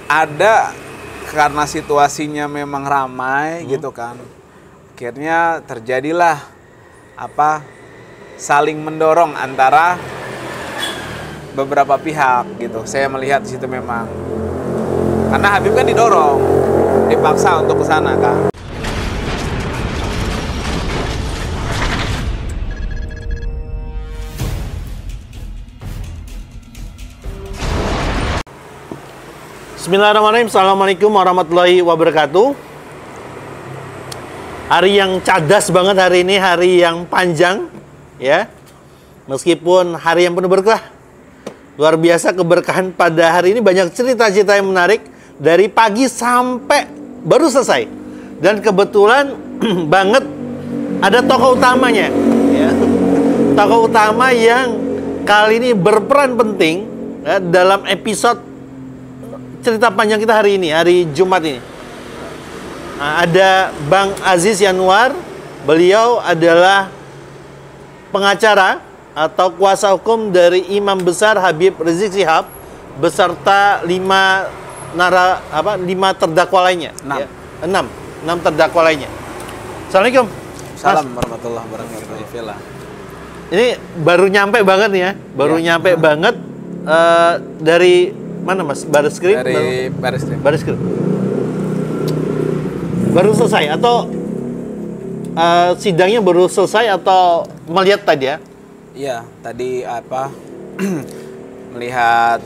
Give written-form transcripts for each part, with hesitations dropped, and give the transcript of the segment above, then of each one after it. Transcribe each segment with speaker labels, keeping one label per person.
Speaker 1: ada karena situasinya memang ramai gitu kan. Akhirnya terjadilah saling mendorong antara beberapa pihak gitu. Saya melihat di situ memang. Karena Habib kan didorong, dipaksa untuk ke sana kan.
Speaker 2: Bismillahirrahmanirrahim. Assalamualaikum warahmatullahi wabarakatuh. Hari yang cadas banget hari ini, hari yang panjang ya. Meskipun hari yang penuh berkah. Luar biasa keberkahan pada hari ini, banyak cerita-cerita yang menarik dari pagi sampai baru selesai. Dan kebetulan banget ada tokoh utamanya ya. Tokoh utama yang kali ini berperan penting ya, dalam episode cerita panjang kita hari ini, hari Jumat ini. Nah, ada Bang Aziz Yanwar. Beliau adalah pengacara atau kuasa hukum dari Imam Besar Habib Rizik Syihab beserta 5 terdakwa lainnya. 6. Ya, 6 terdakwa lainnya. Assalamualaikum.
Speaker 1: Salam warahmatullahi wabarakatuh.
Speaker 2: Ini baru nyampe banget nih ya. Baru nyampe banget dari mana Mas? Bareskrim?
Speaker 1: Dari
Speaker 2: Bareskrim. Baru selesai atau sidangnya baru selesai atau melihat tadi ya?
Speaker 1: Iya, tadi melihat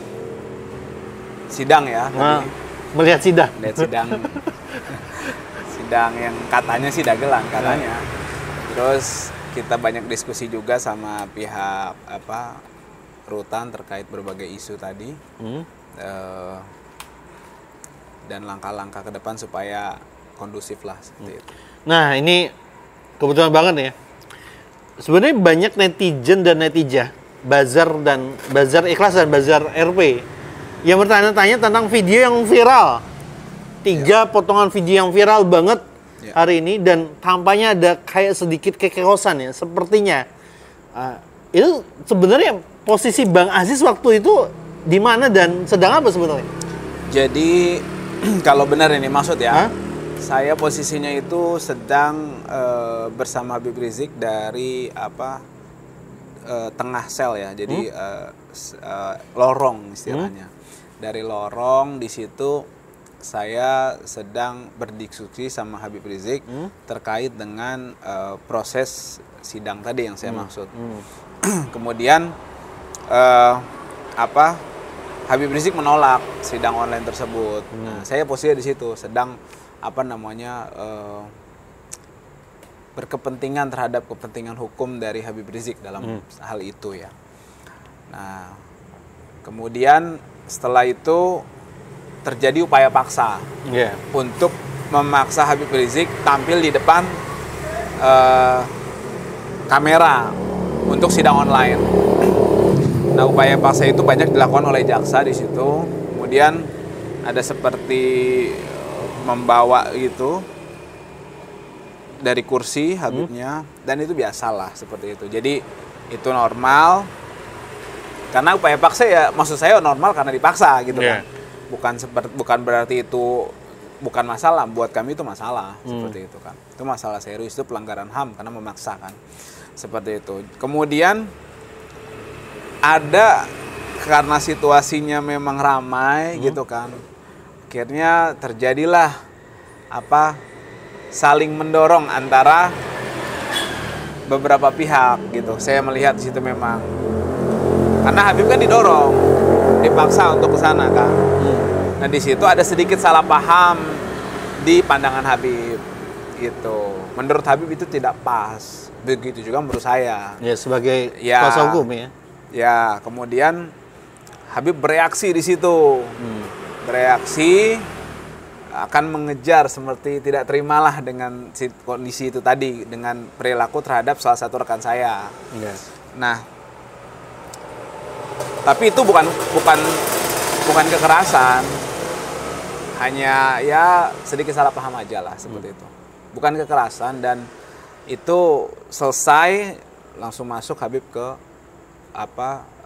Speaker 1: sidang ya.
Speaker 2: Nah, melihat sidang.
Speaker 1: Melihat sidang. Sidang yang katanya sih dagelan katanya. Terus kita banyak diskusi juga sama pihak rutan terkait berbagai isu tadi. Dan langkah-langkah ke depan supaya kondusif lah seperti itu.
Speaker 2: Nah, ini kebetulan banget nih ya. Sebenarnya banyak netizen dan netijah, Bazar Ikhlas dan Bazar RP yang bertanya-tanya tentang video yang viral. 3 potongan video yang viral banget hari ini, dan tampaknya ada kayak sedikit kekeosan ya, sepertinya. Itu sebenarnya posisi Bang Aziz waktu itu di mana dan sedang apa sebenarnya?
Speaker 1: Jadi kalau benar ini maksud ya, saya posisinya itu sedang bersama Habib Rizik dari tengah sel ya, jadi lorong istilahnya. Dari lorong di situ saya sedang berdiskusi sama Habib Rizik terkait dengan proses sidang tadi yang saya maksud. Kemudian Habib Rizik menolak sidang online tersebut. Nah, saya posisi di situ sedang berkepentingan terhadap kepentingan hukum dari Habib Rizik dalam hal itu ya. Nah, kemudian setelah itu terjadi upaya paksa untuk memaksa Habib Rizik tampil di depan kamera untuk sidang online. Nah, upaya paksa itu banyak dilakukan oleh jaksa di situ. Kemudian ada seperti membawa gitu dari kursi Habibnya, dan itu biasalah seperti itu. Jadi itu normal. Karena upaya paksa ya, maksud saya normal karena dipaksa gitu kan. Bukan berarti itu bukan masalah, buat kami itu masalah seperti itu kan. Itu masalah serius, itu pelanggaran HAM karena memaksakan. Seperti itu. Kemudian ada karena situasinya memang ramai gitu kan. Akhirnya terjadilah saling mendorong antara beberapa pihak gitu. Saya melihat di situ memang. Karena Habib kan didorong, dipaksa untuk ke sana kan. Nah, di situ ada sedikit salah paham di pandangan Habib gitu. Menurut Habib itu tidak pas. Begitu juga menurut saya.
Speaker 2: Ya, sebagai kuasa hukum ya.
Speaker 1: Ya, kemudian Habib bereaksi di situ. Bereaksi akan mengejar seperti tidak terimalah dengan kondisi itu tadi, dengan perilaku terhadap salah satu rekan saya. Nah, tapi itu bukan kekerasan. Hanya ya sedikit salah paham aja lah seperti itu. Bukan kekerasan, dan itu selesai langsung masuk Habib ke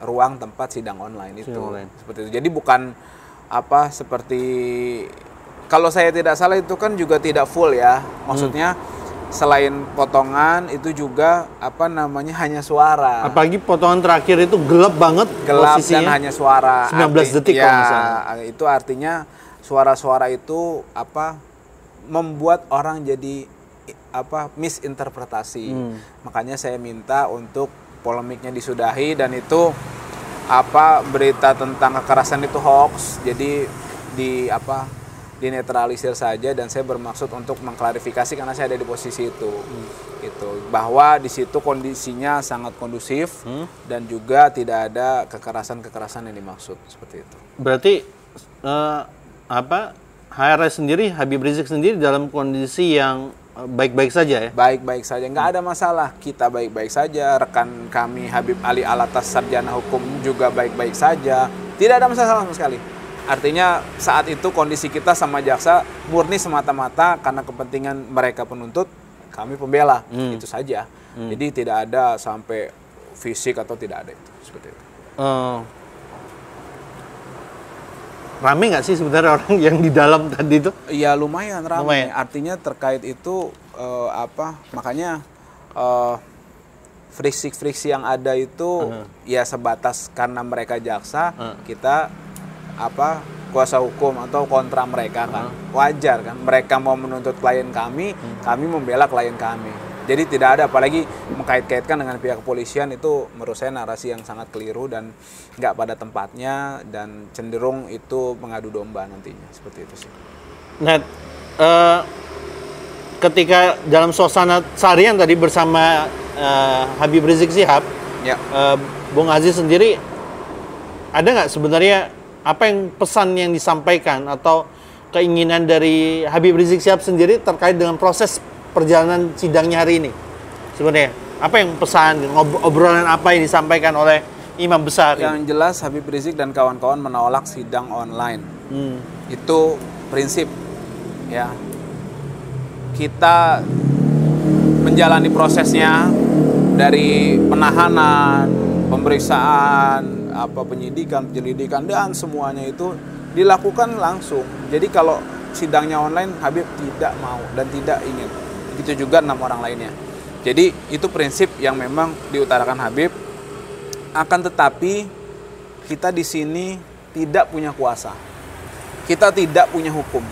Speaker 1: ruang tempat sidang online itu. Seperti itu. Jadi bukan apa seperti kalau saya tidak salah itu kan juga tidak full ya. Maksudnya selain potongan itu juga apa namanya hanya suara.
Speaker 2: Apalagi potongan terakhir itu gelap banget
Speaker 1: Gelap
Speaker 2: posisinya.
Speaker 1: dan hanya suara.
Speaker 2: 19 detik kalau nggak salah.
Speaker 1: Itu artinya suara-suara itu apa membuat orang jadi apa misinterpretasi. Makanya saya minta untuk polemiknya disudahi dan itu apa berita tentang kekerasan itu hoax. Jadi dinetralisir saja dan saya bermaksud untuk mengklarifikasi karena saya ada di posisi itu. Gitu. Bahwa di situ kondisinya sangat kondusif dan juga tidak ada kekerasan-kekerasan yang dimaksud seperti itu.
Speaker 2: Berarti HRS sendiri, Habib Rizik sendiri dalam kondisi yang baik-baik saja ya?
Speaker 1: Baik-baik saja, nggak ada masalah. Kita baik-baik saja, rekan kami Habib Ali Alatas sarjana hukum juga baik-baik saja. Tidak ada masalah sama sekali. Artinya saat itu kondisi kita sama jaksa murni semata-mata karena kepentingan mereka penuntut, kami pembela, itu saja. Jadi tidak ada sampai fisik atau tidak ada itu, seperti itu.
Speaker 2: Rame nggak sih sebenarnya orang yang di dalam tadi itu?
Speaker 1: Iya lumayan ramai.
Speaker 2: Lumayan.
Speaker 1: Artinya terkait itu makanya friksi-friksi yang ada itu ya sebatas karena mereka jaksa, kita kuasa hukum atau kontra mereka kan. Wajar kan. Mereka mau menuntut klien kami membela klien kami. Jadi tidak ada, apalagi mengkait-kaitkan dengan pihak kepolisian itu menurut saya narasi yang sangat keliru dan nggak pada tempatnya dan cenderung itu mengadu domba nantinya, seperti itu sih.
Speaker 2: Nah, ketika dalam suasana seharian tadi bersama Habib Rizik Syihab,
Speaker 1: Ya.
Speaker 2: Bung Aziz sendiri ada nggak sebenarnya apa yang pesan yang disampaikan atau keinginan dari Habib Rizik Syihab sendiri terkait dengan proses perjalanan sidangnya hari ini? Sebenarnya apa yang pesan, obrolan apa yang disampaikan oleh imam besar?
Speaker 1: Yang jelas Habib Rizik dan kawan-kawan menolak sidang online. Itu prinsip ya. Kita menjalani prosesnya dari penahanan, pemeriksaan, penyidikan, penyelidikan dan semuanya itu dilakukan langsung. Jadi kalau sidangnya online Habib tidak mau dan tidak ingin. Begitu juga 6 orang lainnya. Jadi itu prinsip yang memang diutarakan Habib. Akan tetapi kita di sini tidak punya kuasa. Kita tidak punya hukum.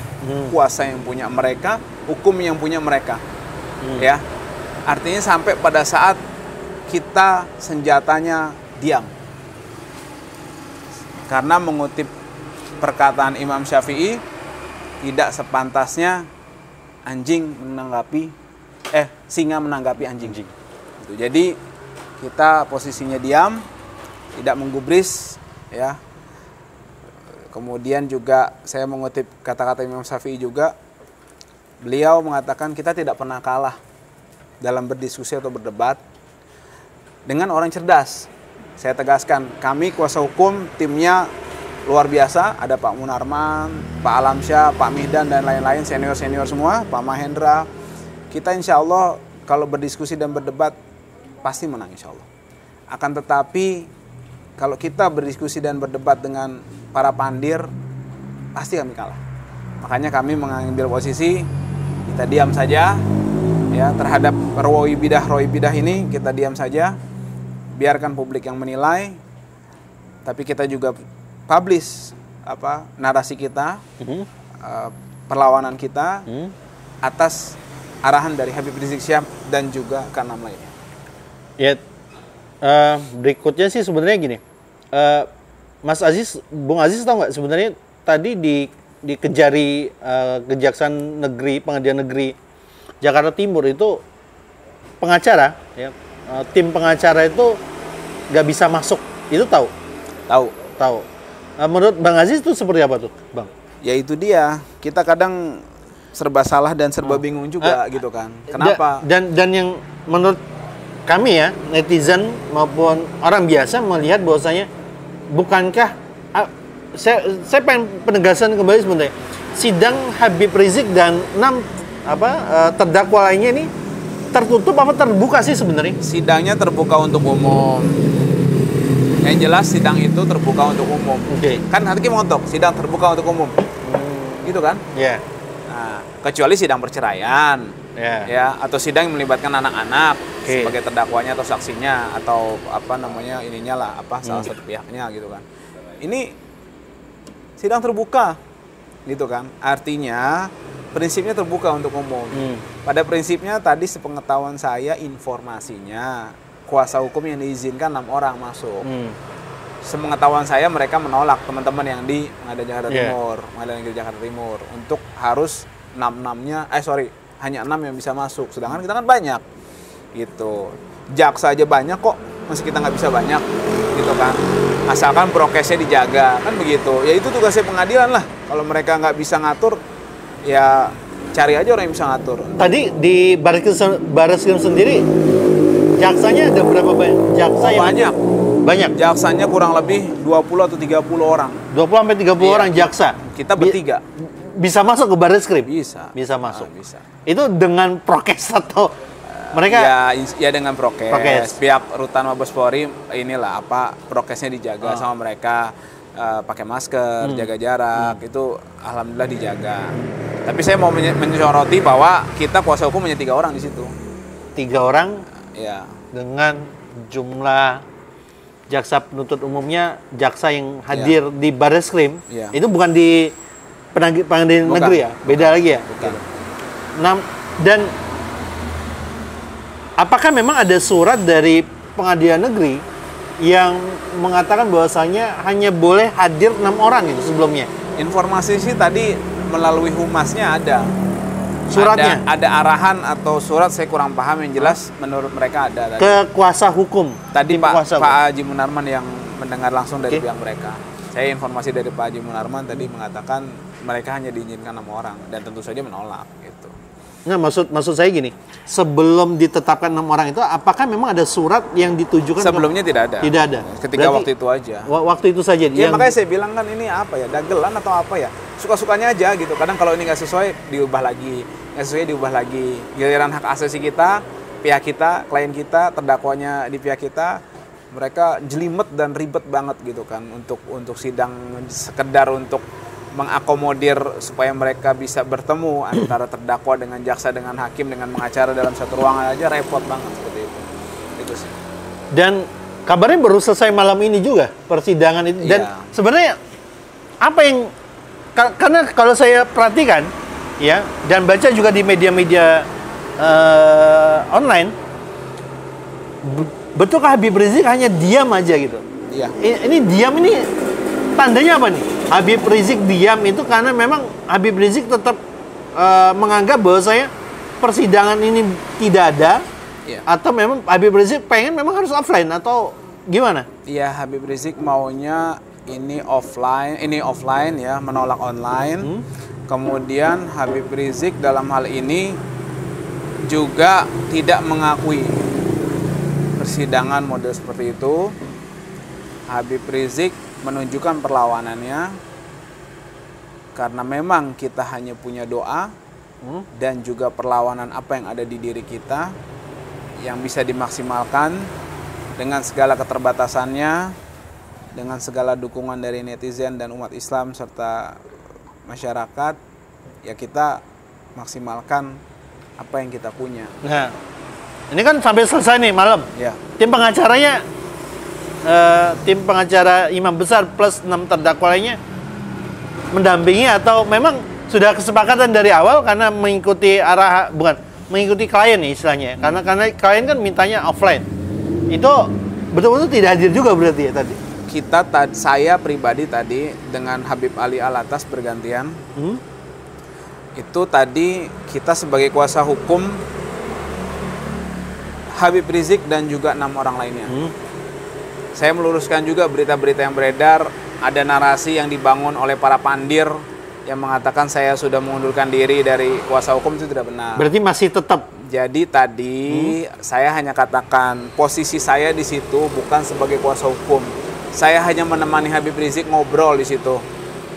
Speaker 1: Kuasa yang punya mereka, hukum yang punya mereka. Ya. Artinya sampai pada saat kita senjatanya diam. Karena mengutip perkataan Imam Syafi'i, tidak sepantasnya singa menanggapi anjing. Gitu. Jadi kita posisinya diam, tidak menggubris, ya. Kemudian juga saya mengutip kata-kata Imam Syafi'i juga, beliau mengatakan kita tidak pernah kalah dalam berdiskusi atau berdebat dengan orang cerdas. Saya tegaskan, kami kuasa hukum timnya luar biasa, ada Pak Munarman, Pak Alamsyah, Pak Mihdan dan lain-lain, senior-senior semua, Pak Mahendra. Kita insya Allah kalau berdiskusi dan berdebat pasti menang insya Allah. Akan tetapi kalau kita berdiskusi dan berdebat dengan para pandir, pasti kami kalah. Makanya kami mengambil posisi, kita diam saja ya terhadap roi bidah ini, kita diam saja, biarkan publik yang menilai. Tapi kita juga publish narasi kita, perlawanan kita atas arahan dari Habib Rizik Syihab dan juga ke-6 lainnya.
Speaker 2: Ya, berikutnya sih sebenarnya gini, Mas Aziz, Bung Aziz tahu nggak sebenarnya tadi di Kejari Kejaksaan Negeri, Pengadilan Negeri Jakarta Timur itu pengacara, ya, tim pengacara itu nggak bisa masuk, itu tahu? Tahu. Menurut Bang Aziz itu seperti apa tuh, Bang?
Speaker 1: Ya itu dia, kita kadang serba salah dan serba bingung juga gitu kan. Kenapa?
Speaker 2: Dan yang menurut kami ya, netizen maupun orang biasa melihat bahwasanya bukankah saya pengen penegasan kembali sebenarnya. Sidang Habib Rizik dan 6 terdakwa lainnya ini tertutup apa terbuka sih sebenarnya?
Speaker 1: Sidangnya terbuka untuk umum. Yang jelas sidang itu terbuka untuk umum.
Speaker 2: Oke.
Speaker 1: Kan hakim ngotok, sidang terbuka untuk umum. Gitu kan?
Speaker 2: Ya.
Speaker 1: Nah, kecuali sidang perceraian.
Speaker 2: Ya.
Speaker 1: Ya, atau sidang yang melibatkan anak-anak
Speaker 2: Oke.
Speaker 1: sebagai terdakwanya atau saksinya atau apa namanya ininya lah, salah satu pihaknya gitu kan. Ini sidang terbuka gitu kan. Artinya prinsipnya terbuka untuk umum. Pada prinsipnya tadi sepengetahuan saya informasinya kuasa hukum yang diizinkan 6 orang masuk. Sepengetahuan saya mereka menolak teman-teman yang di Pengadilan Jakarta Timur, Pengadilan Negeri Jakarta Timur untuk harus 6-6-nya hanya 6 yang bisa masuk, sedangkan kita kan banyak gitu. Jaksa aja banyak kok, masih kita nggak bisa banyak gitu kan, asalkan prokesnya dijaga kan begitu. Ya itu tugasnya pengadilan lah, kalau mereka nggak bisa ngatur ya cari aja orang yang bisa ngatur.
Speaker 2: Tadi di Barreskrim sendiri jaksanya ada berapa banyak? Jaksa yang banyak.
Speaker 1: Jaksanya kurang lebih 20 atau 30 orang.
Speaker 2: 20 sampai 30 orang jaksa.
Speaker 1: Kita bertiga.
Speaker 2: Bisa masuk ke Barreskrim?
Speaker 1: Bisa.
Speaker 2: Bisa masuk.
Speaker 1: Bisa.
Speaker 2: Itu dengan prokes atau mereka?
Speaker 1: Ya dengan prokes. Pihak Rutan Mabes Polri inilah prokesnya dijaga sama mereka, pakai masker, jaga jarak, itu alhamdulillah dijaga. Tapi saya mau menyoroti bahwa kita kuasa hukum hanya 3 orang di situ.
Speaker 2: 3 orang?
Speaker 1: Ya.
Speaker 2: Dengan jumlah jaksa penuntut umumnya, jaksa yang hadir di Barreskrim, itu bukan di pengadilan negeri ya? Beda lagi ya?
Speaker 1: Bukan.
Speaker 2: Nah, dan apakah memang ada surat dari pengadilan negeri yang mengatakan bahwasanya hanya boleh hadir 6 orang itu sebelumnya?
Speaker 1: Informasi sih tadi melalui humasnya ada.
Speaker 2: Suratnya?
Speaker 1: Ada arahan atau surat, saya kurang paham, yang jelas menurut mereka ada tadi.
Speaker 2: Ke kuasa hukum?
Speaker 1: Tadi Pak Haji Munarman yang mendengar langsung dari pihak mereka. Saya informasi dari Pak Haji Munarman tadi mengatakan mereka hanya diizinkan 6 orang dan tentu saja menolak gitu.
Speaker 2: Nah, maksud saya gini, sebelum ditetapkan 6 orang itu, apakah memang ada surat yang ditujukan?
Speaker 1: Sebelumnya tidak ada.
Speaker 2: Tidak ada.
Speaker 1: Ketika waktu itu aja.
Speaker 2: Waktu itu saja.
Speaker 1: Ya makanya saya bilang kan ini apa ya, dagelan atau apa ya, suka-sukanya aja gitu. Kadang kalau ini nggak sesuai diubah lagi, nggak sesuai diubah lagi. Giliran hak asasi kita, pihak kita, klien kita, terdakwanya di pihak kita, mereka jelimet dan ribet banget gitu kan untuk sidang, sekedar untuk mengakomodir supaya mereka bisa bertemu antara terdakwa dengan jaksa dengan hakim dengan pengacara dalam satu ruangan aja repot banget seperti itu. Itu sih.
Speaker 2: Dan kabarnya baru selesai malam ini juga persidangan itu. Dan sebenarnya apa yang karena kalau saya perhatikan ya dan baca juga di media-media online, betulkah Habib Rizik hanya diam aja gitu?
Speaker 1: Iya.
Speaker 2: Ini diam ini tandanya apa nih? Habib Rizik diam itu karena memang Habib Rizik tetap menganggap bahwa saya persidangan ini tidak ada, atau memang Habib Rizik pengen memang harus offline atau gimana?
Speaker 1: Iya, Habib Rizik maunya ini offline ya, menolak online. Kemudian Habib Rizik dalam hal ini juga tidak mengakui persidangan model seperti itu. Habib Rizik menunjukkan perlawanannya karena memang kita hanya punya doa dan juga perlawanan apa yang ada di diri kita yang bisa dimaksimalkan dengan segala keterbatasannya, dengan segala dukungan dari netizen dan umat Islam serta masyarakat, ya kita maksimalkan apa yang kita punya.
Speaker 2: Nah, ini kan sampai selesai nih malam.
Speaker 1: Ya.
Speaker 2: Tim pengacara imam besar plus 6 terdakwa lainnya mendampingi atau memang sudah kesepakatan dari awal karena mengikuti mengikuti klien nih istilahnya. Karena klien kan mintanya offline. Itu betul-betul tidak hadir juga berarti ya tadi.
Speaker 1: Saya pribadi tadi dengan Habib Ali Alatas bergantian. Itu tadi kita sebagai kuasa hukum Habib Rizik dan juga 6 orang lainnya. Saya meluruskan juga berita-berita yang beredar, ada narasi yang dibangun oleh para pandir yang mengatakan saya sudah mengundurkan diri dari kuasa hukum, itu tidak benar.
Speaker 2: Berarti masih tetap.
Speaker 1: Jadi tadi saya hanya katakan posisi saya di situ bukan sebagai kuasa hukum. Saya hanya menemani Habib Rizik ngobrol di situ.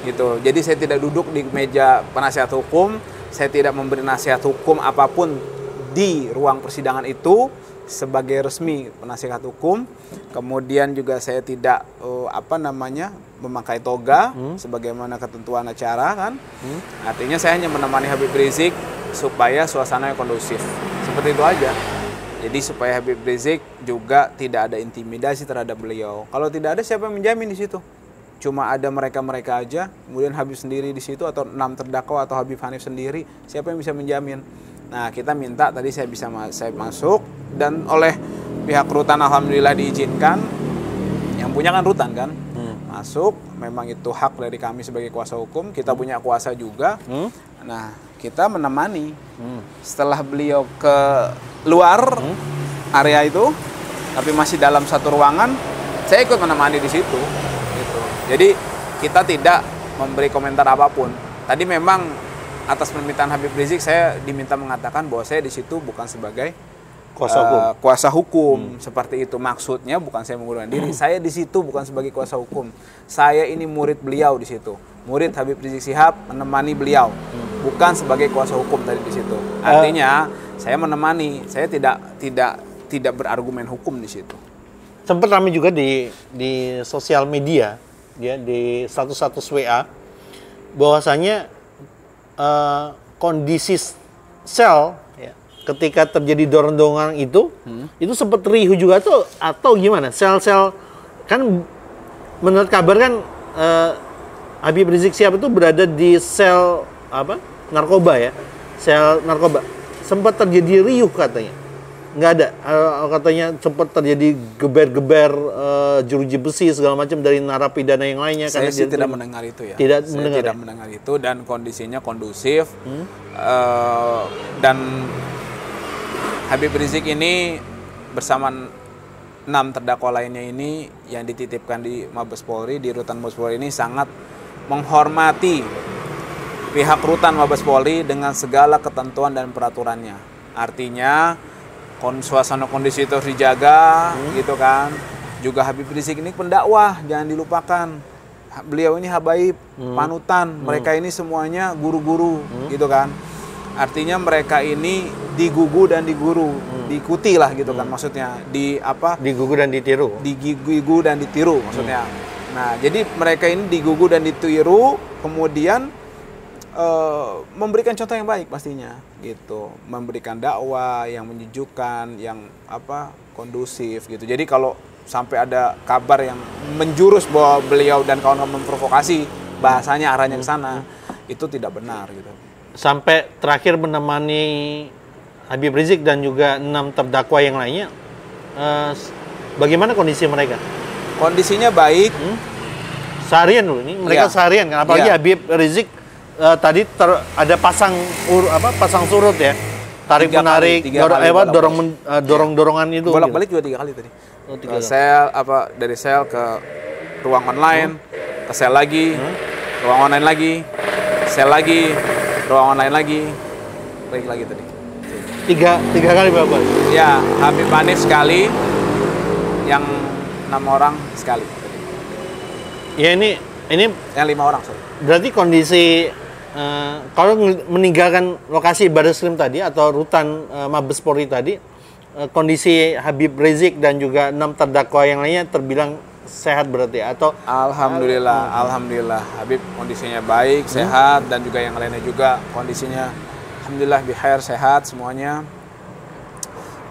Speaker 1: Gitu. Jadi saya tidak duduk di meja penasihat hukum, saya tidak memberi nasihat hukum apapun di ruang persidangan itu. sebagai resmi penasihat hukum. Kemudian juga saya tidak memakai toga sebagaimana ketentuan acara kan. Artinya saya hanya menemani Habib Rizik supaya suasananya kondusif. Seperti itu aja. Jadi supaya Habib Rizik juga tidak ada intimidasi terhadap beliau. Kalau tidak ada, siapa yang menjamin di situ? Cuma ada mereka-mereka aja, kemudian Habib sendiri di situ, atau 6 terdakwa atau Habib Hanif sendiri, siapa yang bisa menjamin? Nah, kita minta tadi saya masuk, dan oleh pihak rutan alhamdulillah diizinkan. Yang punya kan rutan kan, masuk. Memang itu hak dari kami sebagai kuasa hukum. Kita punya kuasa juga. Nah, kita menemani. Setelah beliau ke luar area itu, tapi masih dalam satu ruangan, saya ikut menemani di situ. Gitu. Jadi kita tidak memberi komentar apapun. Tadi memang atas permintaan Habib Rizik saya diminta mengatakan bahwa saya di situ bukan sebagai kuasa hukum. Seperti itu maksudnya, bukan saya mengundurkan diri. Saya di situ bukan sebagai kuasa hukum. Saya ini murid beliau di situ. Murid Habib Rizik Shihab menemani beliau, bukan sebagai kuasa hukum tadi di situ. Artinya saya menemani, saya tidak berargumen hukum di situ.
Speaker 2: Sempat ramai juga di sosial media, ya, di status WA, bahwasanya kondisi sel ya, ketika terjadi dorong-dorongan itu sempat riuh juga atau gimana? Sel-sel kan menurut kabar kan Habib Rizik Shihab itu berada di sel narkoba ya, sel narkoba. Sempat terjadi riuh katanya. Nggak ada, katanya sempat terjadi geber-geber jeruji besi segala macam dari narapidana yang lainnya.
Speaker 1: Saya sih tidak mendengar itu ya.
Speaker 2: Tidak
Speaker 1: tidak mendengar itu, dan kondisinya kondusif. Dan Habib Rizik ini bersama 6 terdakwa lainnya ini yang dititipkan di Mabes Polri, di rutan Mabes Polri ini sangat menghormati pihak rutan Mabes Polri dengan segala ketentuan dan peraturannya. Artinya suasana kondisi itu harus dijaga, gitu kan. Juga Habib Rizik ini pendakwah, jangan dilupakan. Beliau ini habaib, panutan. Mereka ini semuanya guru-guru, gitu kan. Artinya mereka ini digugu dan diguru, diikuti lah gitu kan maksudnya.
Speaker 2: Digugu dan ditiru.
Speaker 1: Digugu dan ditiru maksudnya. Nah, jadi mereka ini digugu dan ditiru, kemudian memberikan contoh yang baik pastinya gitu, memberikan dakwah yang menyejukkan, yang kondusif gitu. Jadi kalau sampai ada kabar yang menjurus bahwa beliau dan kawan-kawan memprovokasi, bahasanya arahnya ke sana, itu tidak benar gitu.
Speaker 2: Sampai terakhir menemani Habib Rizik dan juga 6 terdakwa yang lainnya, bagaimana kondisi mereka?
Speaker 1: Kondisinya baik.
Speaker 2: Seharian dulu ini, mereka seharian kan, apalagi Habib Rizik tadi ada pasang surut ya, tarik menarik, dorong-dorongan itu.
Speaker 1: Bolak-balik juga 3 kali tadi. Dari sel ke ruang online, ke sel lagi, ruang online lagi, sel lagi, ruang online lagi, balik lagi tadi.
Speaker 2: Tiga kali berapa?
Speaker 1: Ya, Habib Hanif sekali, yang 6 orang sekali.
Speaker 2: Ya ini
Speaker 1: yang 5 orang, sorry.
Speaker 2: Berarti kondisi kalau meninggalkan lokasi Barreskrim tadi atau rutan Mabes Polri tadi, kondisi Habib Rizik dan juga 6 terdakwa yang lainnya terbilang sehat berarti atau?
Speaker 1: Alhamdulillah Habib kondisinya baik, sehat, dan juga yang lainnya juga kondisinya alhamdulillah bihair, sehat semuanya.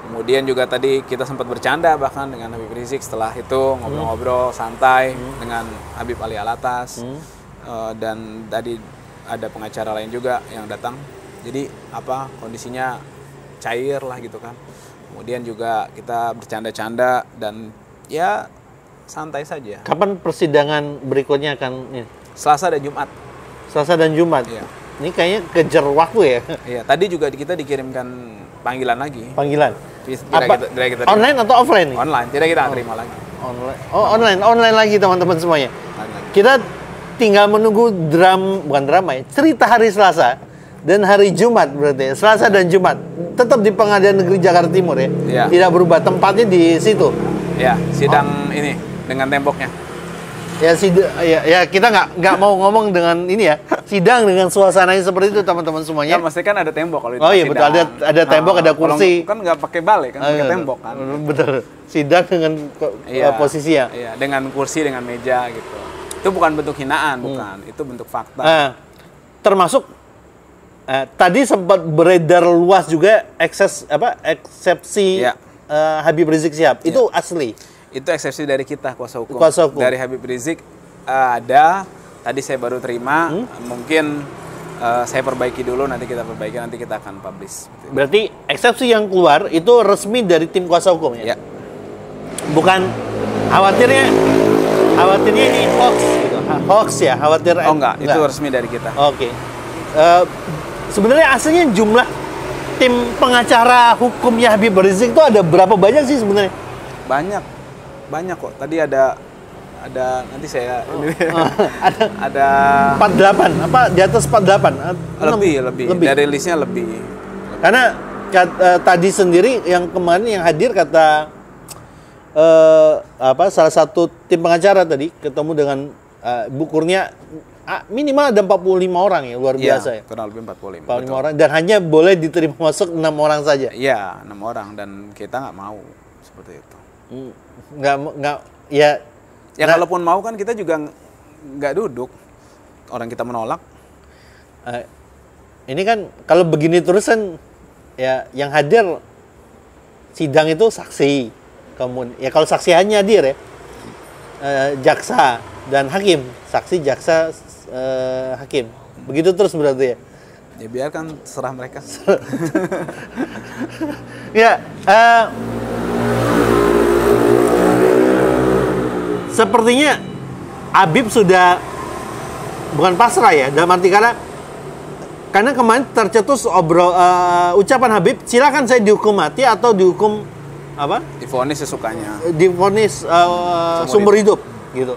Speaker 1: Kemudian juga tadi kita sempat bercanda bahkan dengan Habib Rizik, setelah itu ngobrol-ngobrol santai dengan Habib Ali Alatas, dan tadi ada pengacara lain juga yang datang. Jadi kondisinya cair lah gitu kan. Kemudian juga kita bercanda-canda dan ya santai saja.
Speaker 2: Kapan persidangan berikutnya akan?
Speaker 1: Selasa dan Jumat.
Speaker 2: Selasa dan Jumat.
Speaker 1: Iya.
Speaker 2: Ini kayaknya kejar waktu ya.
Speaker 1: Iya, tadi juga kita dikirimkan panggilan lagi.
Speaker 2: Panggilan.
Speaker 1: Tidak kita
Speaker 2: online atau offline nih?
Speaker 1: Online, tidak kita terima lagi.
Speaker 2: Online lagi teman-teman semuanya. Kita tinggal menunggu cerita hari Selasa dan hari Jumat berarti. Selasa dan Jumat tetap di Pengadilan Negeri Jakarta Timur ya.
Speaker 1: Iya.
Speaker 2: Tidak berubah, tempatnya di situ.
Speaker 1: Ya, sidang ini dengan temboknya.
Speaker 2: ya kita nggak mau ngomong dengan ini ya, sidang dengan suasananya seperti itu teman-teman semuanya.
Speaker 1: Kan mesti kan ada tembok kalau itu.
Speaker 2: Oh iya
Speaker 1: sidang.
Speaker 2: betul, ada tembok, ada kursi.
Speaker 1: Kan nggak pakai balai kan, pakai tembok kan.
Speaker 2: Betul. Sidang dengan posisi ya.
Speaker 1: Iya, dengan kursi, dengan meja gitu. Itu bukan bentuk hinaan, bukan. Itu bentuk fakta.
Speaker 2: Termasuk tadi sempat beredar luas juga eksepsi Habib Rizik Syihab. Itu asli.
Speaker 1: Itu eksepsi dari kita kuasa hukum. Dari Habib Rizik ada. Tadi saya baru terima. Mungkin saya perbaiki dulu, nanti kita perbaiki, nanti kita akan publish.
Speaker 2: Berarti eksepsi yang keluar itu resmi dari tim kuasa hukum ya? Bukan khawatirnya ini hoax gitu. Hoax ya, khawatir.
Speaker 1: Oh enggak, itu resmi dari kita.
Speaker 2: Oke. Sebenarnya aslinya jumlah tim pengacara hukumnya Habib Rizik itu ada berapa banyak sih sebenarnya? Banyak kok. Tadi ada nanti saya ada 48 apa di atas 48
Speaker 1: lebih. Dari listnya lebih.
Speaker 2: Karena tadi sendiri yang kemarin yang hadir kata salah satu tim pengacara tadi ketemu dengan Bu Kurnia, minimal ada 45 orang ya, luar biasa ya.
Speaker 1: Kurang lebih 45
Speaker 2: orang dan hanya boleh diterima masuk 6 orang saja.
Speaker 1: Iya, 6 orang dan kita nggak mau seperti itu.
Speaker 2: Nggak ya.
Speaker 1: Kalaupun mau kan kita juga nggak duduk. Orang kita menolak.
Speaker 2: Ini kan kalau begini terus kan ya yang hadir sidang itu saksi. Kemudian ya kalau saksi hanya hadir ya jaksa dan hakim, saksi, jaksa, hakim. Begitu terus berarti ya.
Speaker 1: Ya biarkan serah mereka.
Speaker 2: Ya, sepertinya Habib sudah bukan pasrah ya, dalam arti karena kemarin tercetus ucapan Habib, silakan saya dihukum mati atau dihukum apa?
Speaker 1: Divonis sesukanya.
Speaker 2: Divonis sumber hidup gitu.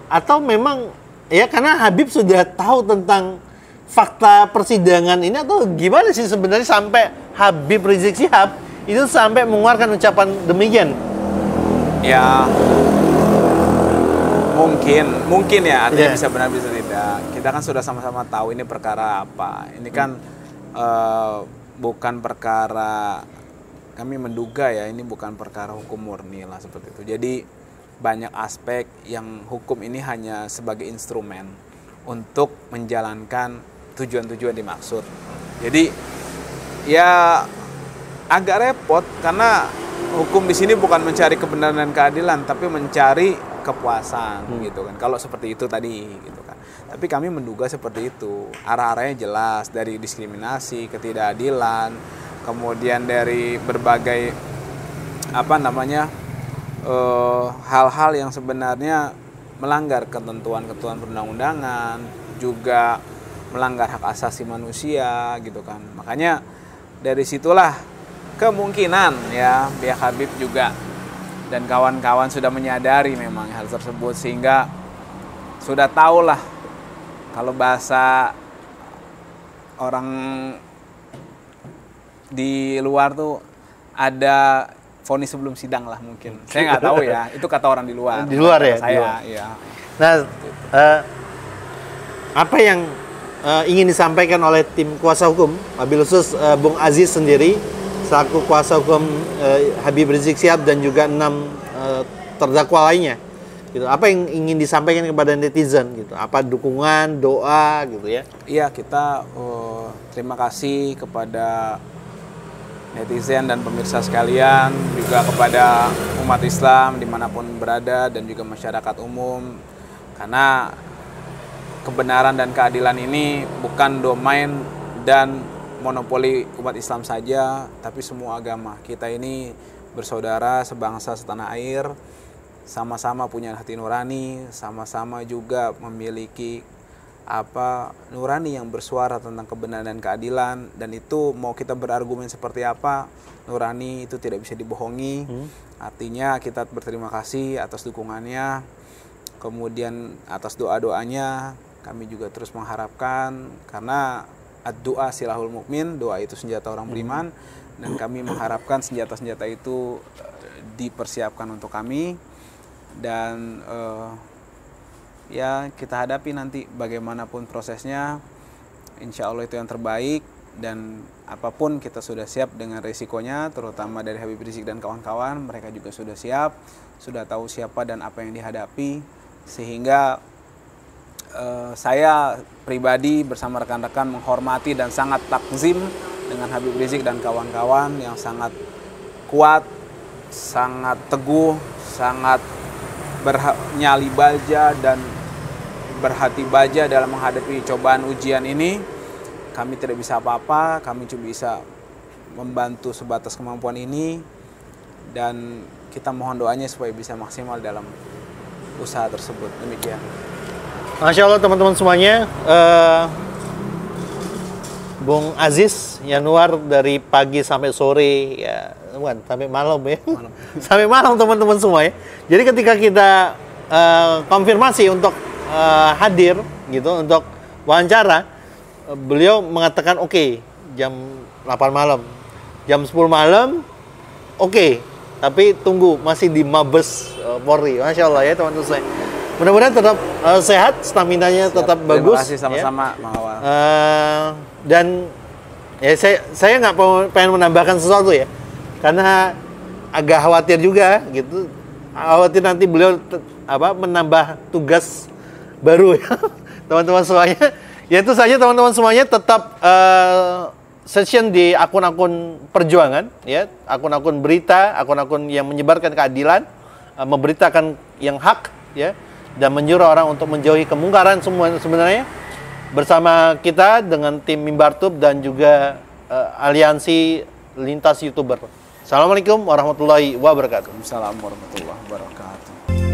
Speaker 2: Atau memang ya karena Habib sudah tahu tentang fakta persidangan ini, atau gimana sih sebenarnya sampai Habib Rizik Syihab itu sampai mengeluarkan ucapan demikian?
Speaker 1: Ya mungkin ya, artinya bisa benar bisa tidak. Kita kan sudah sama-sama tahu ini perkara apa. Ini kan bukan perkara, kami menduga ya, ini bukan perkara hukum murni lah seperti itu. Jadi banyak aspek yang hukum ini hanya sebagai instrumen untuk menjalankan tujuan-tujuan dimaksud. Jadi ya agak repot karena hukum di sini bukan mencari kebenaran dan keadilan, tapi mencari kepuasan gitu kan. Kalau seperti itu tadi gitu kan. Tapi kami menduga seperti itu. Arah-arahnya jelas, dari diskriminasi, ketidakadilan, kemudian dari berbagai hal-hal yang sebenarnya melanggar ketentuan-ketentuan perundang-undangan, juga melanggar hak asasi manusia gitu kan. Makanya dari situlah kemungkinan ya pihak Habib juga dan kawan-kawan sudah menyadari memang hal tersebut, sehingga sudah tahulah kalau bahasa orang di luar tuh ada vonis sebelum sidang lah mungkin. Saya nggak tahu ya, itu kata orang di luar.
Speaker 2: Di luar ya?
Speaker 1: Saya, iya.
Speaker 2: Nah, apa yang ingin disampaikan oleh tim kuasa hukum, wabil khusus Bung Aziz sendiri, selaku kuasa hukum Habib Rizik Syihab dan juga 6 terdakwa lainnya, gitu. Apa yang ingin disampaikan kepada netizen, gitu? Apa dukungan, doa, gitu ya?
Speaker 1: Iya, kita terima kasih kepada netizen dan pemirsa sekalian, juga kepada umat Islam dimanapun berada dan juga masyarakat umum, karena kebenaran dan keadilan ini bukan domain dan monopoli umat Islam saja, tapi semua agama. Kita ini bersaudara, sebangsa, setanah air, sama-sama punya hati nurani, sama-sama juga memiliki nurani yang bersuara tentang kebenaran dan keadilan, dan itu mau kita berargumen seperti apa, nurani itu tidak bisa dibohongi. Artinya kita berterima kasih atas dukungannya, kemudian atas doa-doanya. Kami juga terus mengharapkan, karena ad-doa silahul mukmin, doa itu senjata orang beriman, dan kami mengharapkan senjata-senjata itu dipersiapkan untuk kami, dan ya kita hadapi nanti bagaimanapun prosesnya, insya Allah itu yang terbaik. Dan apapun kita sudah siap dengan risikonya, terutama dari Habib Rizik dan kawan-kawan. Mereka juga sudah siap, sudah tahu siapa dan apa yang dihadapi, sehingga saya pribadi bersama rekan-rekan menghormati dan sangat takzim dengan Habib Rizik dan kawan-kawan yang sangat kuat, sangat teguh, sangat nyali baja dan berhati baja dalam menghadapi cobaan ujian ini. Kami tidak bisa apa-apa, kami cuma bisa membantu sebatas kemampuan ini, dan kita mohon doanya supaya bisa maksimal dalam usaha tersebut. Demikian.
Speaker 2: Masya Allah teman-teman semuanya, Bung Aziz Yanuar dari pagi sampai sore, ya bukan, sampai malam ya, sampai malam teman-teman semua ya. Jadi ketika kita konfirmasi untuk hadir gitu, untuk wawancara, beliau mengatakan oke, jam 8 malam, jam 10 malam, oke, tapi tunggu masih di Mabes Polri. Masya Allah ya teman-teman saya. Mudah-mudahan tetap sehat, staminanya tetap bagus.
Speaker 1: Terima kasih sama-sama,
Speaker 2: ya.
Speaker 1: Bang Awal.
Speaker 2: Dan ya saya nggak pengen menambahkan sesuatu ya, karena agak khawatir juga gitu. Khawatir nanti beliau menambah tugas baru ya, teman-teman semuanya. Ya itu saja teman-teman semuanya, tetap session di akun-akun perjuangan ya, akun-akun berita, akun-akun yang menyebarkan keadilan, memberitakan yang hak ya, dan menyuruh orang untuk menjauhi kemungkaran semua sebenarnya, bersama kita dengan tim Mimbartub dan juga aliansi lintas YouTuber. Assalamualaikum warahmatullahi wabarakatuh.
Speaker 1: Waalaikumsalam warahmatullahi wabarakatuh.